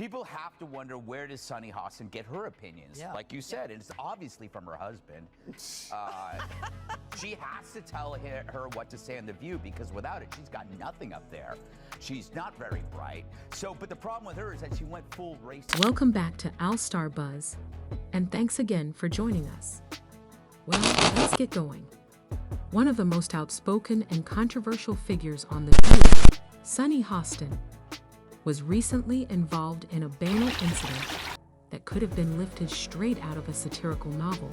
People have to wonder, where does Sunny Hostin get her opinions? Yeah. Like you said, and it's obviously from her husband. She has to tell her what to say on The View, because without it, she's got nothing up there. She's not very bright. But the problem with her is that she went full race. Welcome back to All Star Buzz, and thanks again for joining us. Well, let's get going. One of the most outspoken and controversial figures on The View, Sunny Hostin, was recently involved in a banal incident that could have been lifted straight out of a satirical novel.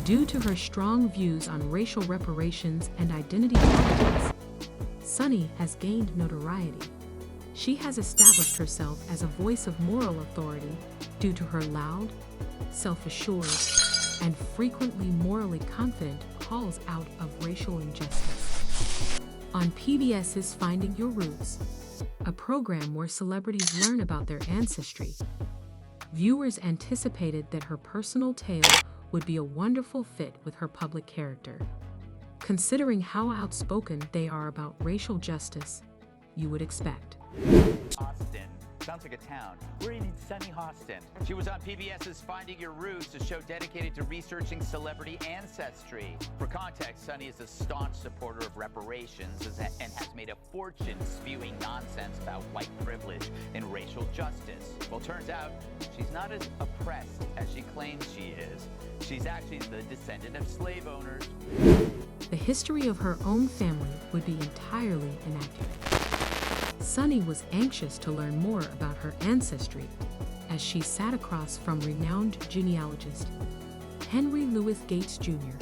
Due to her strong views on racial reparations and identity politics, Sunny has gained notoriety. She has established herself as a voice of moral authority due to her loud, self-assured, and frequently morally confident calls out of racial injustice. On PBS's Finding Your Roots, a program where celebrities learn about their ancestry, viewers anticipated that her personal tale would be a wonderful fit with her public character. Considering how outspoken they are about racial justice, you would expect. Hostin. Sounds like a town. We're in Sunny Hostin. She was on PBS's Finding Your Roots, a show dedicated to researching celebrity ancestry. For context, Sunny is a staunch supporter of reparations and has made a fortune spewing nonsense about white privilege and racial justice. Well, turns out she's not as oppressed as she claims she is. She's actually the descendant of slave owners. The history of her own family would be entirely inaccurate. Sunny was anxious to learn more about her ancestry as she sat across from renowned genealogist Henry Louis Gates Jr.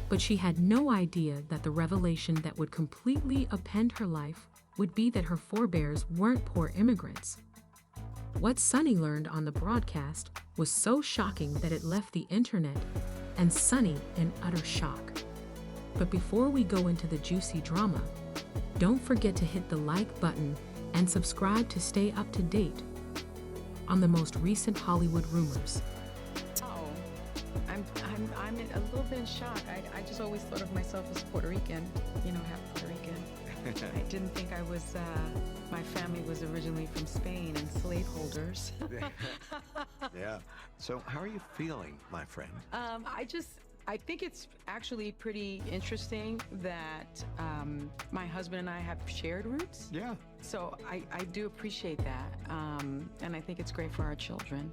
But she had no idea that the revelation that would completely upend her life would be that her forebears weren't poor immigrants. What Sunny learned on the broadcast was so shocking that it left the internet and Sunny in utter shock. But before we go into the juicy drama, don't forget to hit the like button and subscribe to stay up to date on the most recent Hollywood rumors. Oh, I'm a little bit in shock. I just always thought of myself as Puerto Rican, half Puerto Rican. I didn't think I was, my family was originally from Spain and slaveholders. Yeah. So how are you feeling, my friend? I think it's actually pretty interesting that my husband and I have shared roots. Yeah. So I do appreciate that. And I think it's great for our children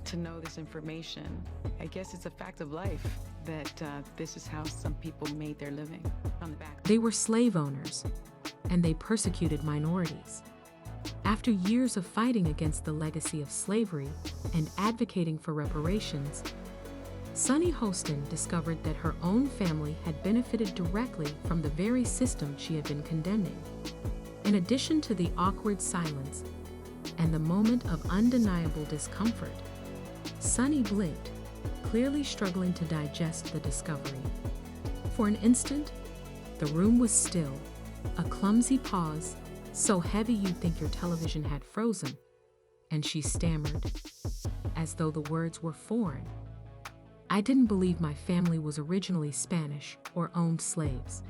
to know this information. I guess it's a fact of life that this is how some people made their living on the back. They were slave owners, and they persecuted minorities. After years of fighting against the legacy of slavery and advocating for reparations, Sunny Hostin discovered that her own family had benefited directly from the very system she had been condemning. In addition to the awkward silence and the moment of undeniable discomfort, Sunny blinked, clearly struggling to digest the discovery. For an instant, the room was still, a clumsy pause, so heavy you'd think your television had frozen, and she stammered, as though the words were foreign. I didn't believe my family was originally Spanish or owned slaves.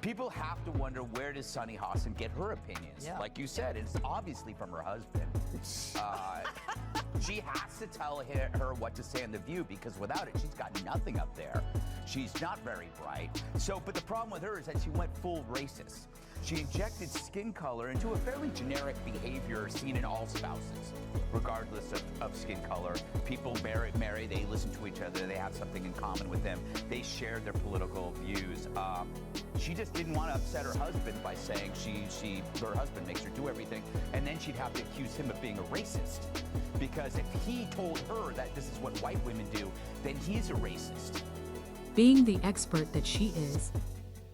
People have to wonder, where does Sunny Hostin get her opinions? Yeah. Like you said, it's obviously from her husband. She has to tell her what to say on The View, because without it, she's got nothing up there. She's not very bright. But the problem with her is that she went full racist. She injected skin color into a fairly generic behavior seen in all spouses, regardless of skin color. People marry, they listen to each other, they have something in common with them, they share their political views. She just didn't want to upset her husband by saying her husband makes her do everything, and then she'd have to accuse him of being a racist. Because if he told her that this is what white women do, then he's a racist. Being the expert that she is,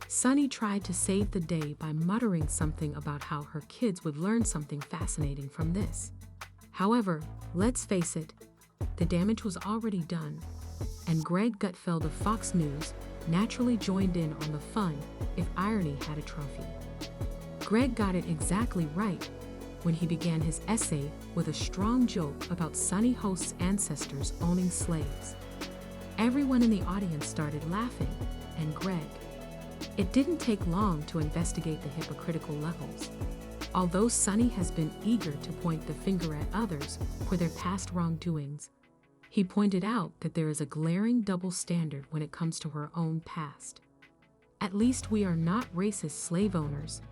Sunny tried to save the day by muttering something about how her kids would learn something fascinating from this. However, let's face it, the damage was already done, and Greg Gutfeld of Fox News naturally joined in on the fun if irony had a trophy. Greg got it exactly right when he began his essay with a strong joke about Sunny Host's ancestors owning slaves. Everyone in the audience started laughing, and Greg. It didn't take long to investigate the hypocritical levels. Although Sunny has been eager to point the finger at others for their past wrongdoings, he pointed out that there is a glaring double standard when it comes to her own past. At least we are not racist slave owners.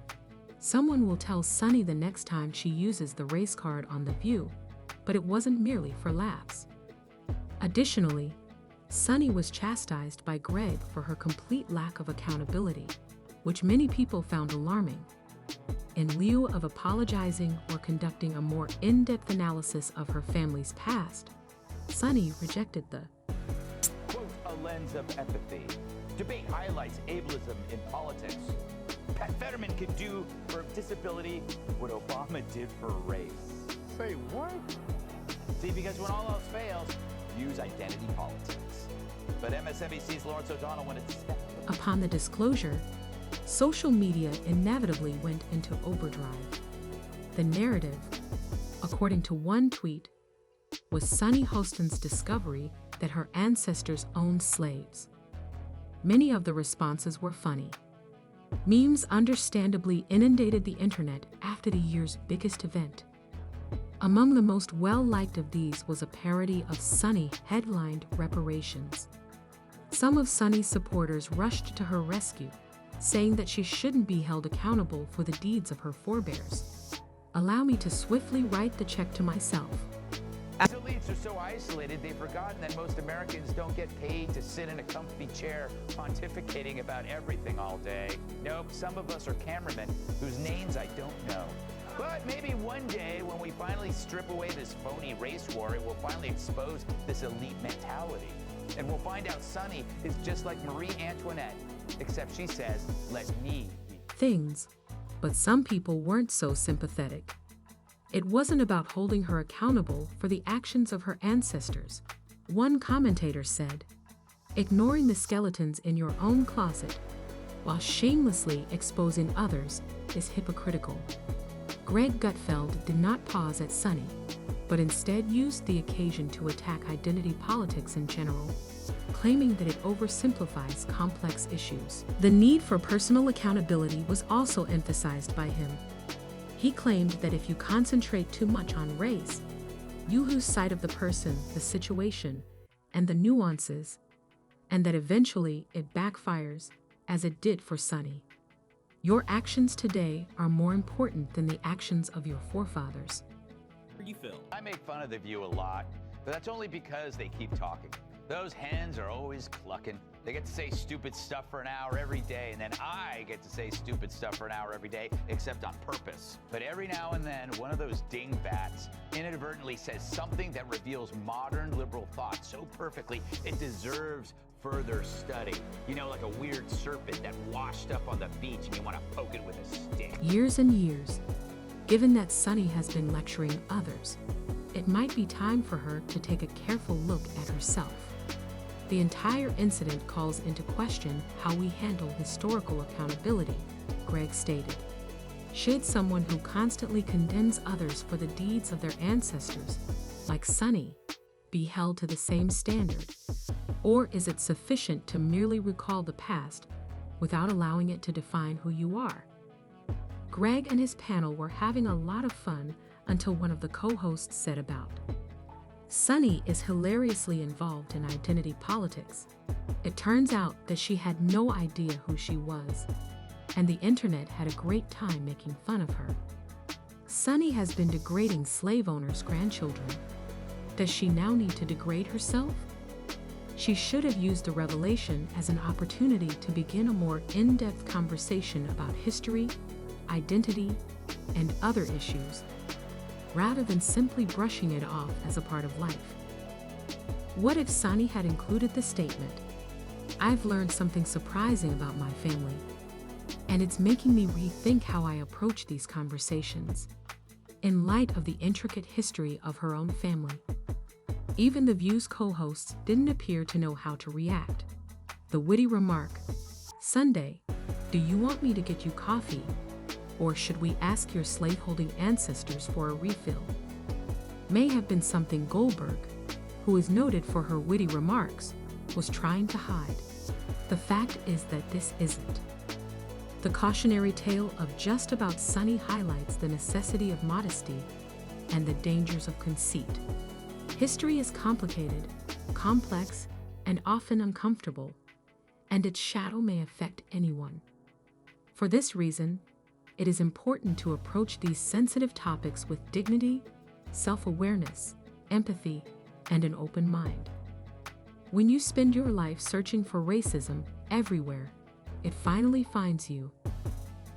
Someone will tell Sunny the next time she uses the race card on The View, but it wasn't merely for laughs. Additionally, Sunny was chastised by Greg for her complete lack of accountability, which many people found alarming. In lieu of apologizing or conducting a more in-depth analysis of her family's past, Sunny rejected the Quote, a lens of empathy. Debate highlights ableism in politics. Pat Fetterman could do for disability what Obama did for race. Say what? See, because when all else fails, use identity politics. But MSNBC's Lawrence O'Donnell wanted to step in. Upon the disclosure, social media inevitably went into overdrive. The narrative, according to one tweet, was Sunny Hostin's discovery that her ancestors owned slaves. Many of the responses were funny. Memes understandably inundated the internet after the year's biggest event. Among the most well-liked of these was a parody of Sunny headlined reparations. Some of Sunny's supporters rushed to her rescue, saying that she shouldn't be held accountable for the deeds of her forebears. Allow me to swiftly write the check to myself. As elites are so isolated, they've forgotten that most Americans don't get paid to sit in a comfy chair pontificating about everything all day. Nope, some of us are cameramen whose names I don't know. But maybe one day, when we finally strip away this phony race war, it will finally expose this elite mentality. And we'll find out Sunny is just like Marie Antoinette, except she says, let me be. Things, but some people weren't so sympathetic. It wasn't about holding her accountable for the actions of her ancestors. One commentator said, ignoring the skeletons in your own closet while shamelessly exposing others is hypocritical. Greg Gutfeld did not pause at Sunny, but instead used the occasion to attack identity politics in general, claiming that it oversimplifies complex issues. The need for personal accountability was also emphasized by him. He claimed that if you concentrate too much on race, you lose sight of the person, the situation, and the nuances, and that eventually it backfires, as it did for Sunny. Your actions today are more important than the actions of your forefathers. You feel? I make fun of The View a lot, but that's only because they keep talking. Those hens are always clucking. They get to say stupid stuff for an hour every day, and then I get to say stupid stuff for an hour every day, except on purpose. But every now and then, one of those dingbats inadvertently says something that reveals modern liberal thought so perfectly, it deserves further study. You know, like a weird serpent that washed up on the beach and you want to poke it with a stick. Years and years, given that Sunny has been lecturing others, it might be time for her to take a careful look at herself. The entire incident calls into question how we handle historical accountability, Greg stated. Should someone who constantly condemns others for the deeds of their ancestors, like Sunny, be held to the same standard? Or is it sufficient to merely recall the past without allowing it to define who you are? Greg and his panel were having a lot of fun until one of the co-hosts said about Sunny is hilariously involved in identity politics. It turns out that she had no idea who she was, and the internet had a great time making fun of her. Sunny has been degrading slave owners' grandchildren. Does she now need to degrade herself? She should have used the revelation as an opportunity to begin a more in-depth conversation about history, identity, and other issues, rather than simply brushing it off as a part of life. What if Sunny had included the statement, "I've learned something surprising about my family, and it's making me rethink how I approach these conversations," in light of the intricate history of her own family? Even The View's co-hosts didn't appear to know how to react. The witty remark, "Sunday, do you want me to get you coffee? Or should we ask your slaveholding ancestors for a refill?" may have been something Goldberg, who is noted for her witty remarks, was trying to hide. The fact is that this isn't. The cautionary tale of Just About Sunny highlights the necessity of modesty and the dangers of conceit. History is complicated, complex, and often uncomfortable, and its shadow may affect anyone. For this reason, it is important to approach these sensitive topics with dignity, self-awareness, empathy, and an open mind. When you spend your life searching for racism everywhere, it finally finds you.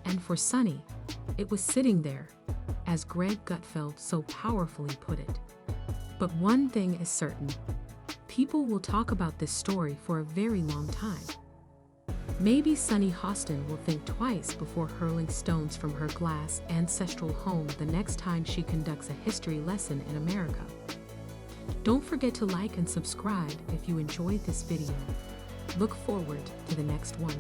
And for Sunny, it was sitting there, as Greg Gutfeld so powerfully put it. But one thing is certain: people will talk about this story for a very long time. Maybe Sunny Hostin will think twice before hurling stones from her glass ancestral home the next time she conducts a history lesson in America. Don't forget to like and subscribe if you enjoyed this video. Look forward to the next one.